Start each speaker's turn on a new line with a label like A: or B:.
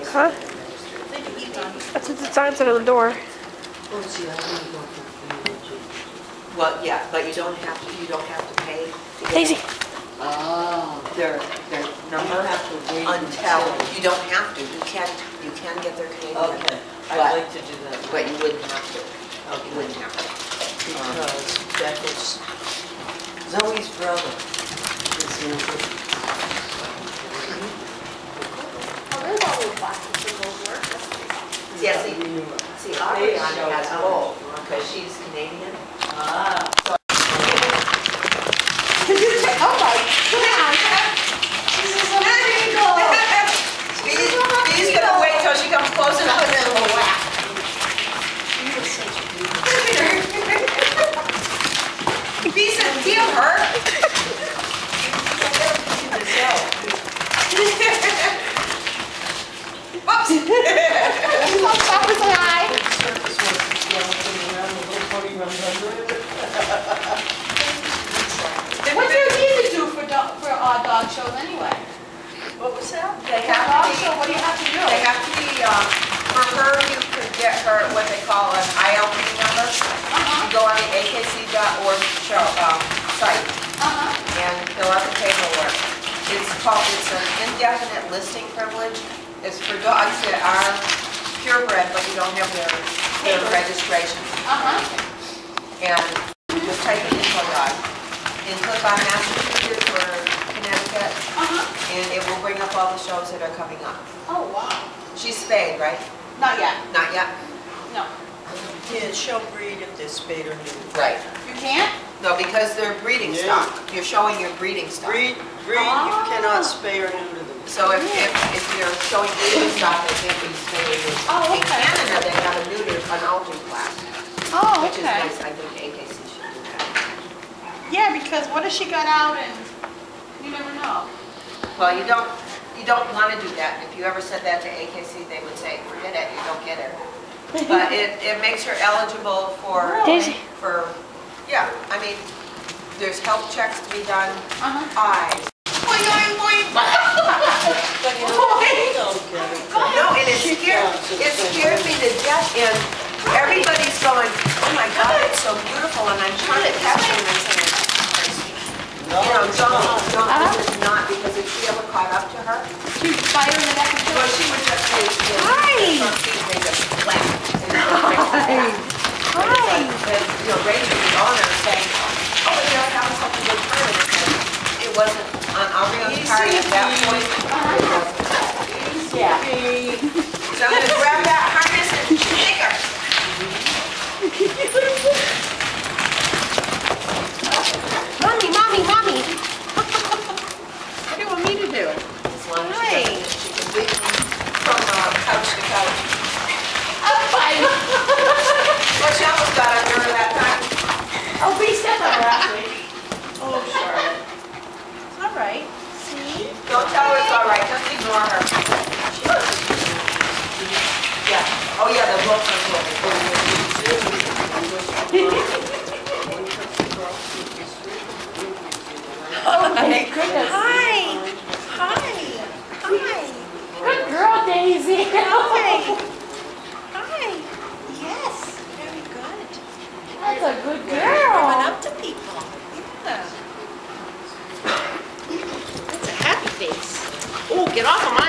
A: Huh? That's what the sign said on the door.
B: Well, yeah, but you don't have to pay to get
A: Daisy.
B: their number until, you don't have to, you can get their Canadian.
C: Okay, I'd like to do that.
B: But you wouldn't have to.
C: Okay.
B: You wouldn't have to.
C: Because that was Zoe's brother.
B: Yeah, see, Ariana has both, because she's Canadian.
C: Ah.
B: Did you say, oh my God! He's gonna wait till she comes close enough and then we'll whack. He said, feel her. Whoops!
A: Stop and say hi.
D: What do you need to do for dog shows anyway?
B: What was that? They
D: Dog
B: have to
D: show, what do you have to do?
B: They have to be, for her, you could get her what they call an ILP number. You go on the akc.org show, site and fill out the paperwork. It's an indefinite listing privilege. It's for dogs that are purebred, but you don't have their registration. And you just type in info dog and click on Massachusetts or Connecticut, and it will bring up all the shows that are coming up.
D: Oh, wow.
B: She's spayed, right?
D: Not yet.
B: Not yet?
D: No.
C: Yeah, she'll breed if they're spayed or neutered.
B: Right.
D: You can't?
B: No, because they're breeding stock. You're showing your breeding stock.
C: Breed, you cannot spay or neuter them.
B: So if you're showing breeding stock, they can't be spayed or neutered.
D: Oh,
B: In
D: okay.
B: Canada, they have a neuter, an altered class.
D: Oh,
B: Which is
D: okay.
B: nice. I think AKC should do that.
D: Yeah, because what if she got out and you never know?
B: Well, you don't want to do that. If you ever said that to AKC, they would say, forget it, you don't get her. But it makes her eligible for,
A: Daisy.
B: yeah, I mean, there's health checks to be done, eyes.
C: But you know, they don't get it.
B: No, and it scared me to death, and everybody's going, oh my God, it's so beautiful, and I'm trying to catch them and saying,
C: No,
B: you know,
C: it's
B: don't,
C: not.
B: this is not, because if she ever caught up to her,
D: She bite her in the neck and
B: well, she would just say, they just flap.
A: Hi.
B: And, you know, Rachel was on her saying, oh, but you're having such a good time. And it wasn't, I'll be on the party at that point.
D: Yeah.
B: So I'm going to grab that harness and shake her.
A: Mommy.
B: What do you want me to do? As long as she can leap from couch to couch.
D: I'm fine.
B: Well, she almost got under her that time.
D: Oh, we stepped on her last week.
B: Oh, Charlotte.
D: It's all right. See?
B: Don't tell her it's all right. Just ignore her. Yeah. Oh, yeah, the books are good.
D: Oh, my goodness.
B: Hi.
D: Good girl, Daisy.
B: Hi.
E: Yes, very good.
D: That's a good
E: Coming
D: girl.
E: up to people. Yeah. That's a happy face. Oh, get off of my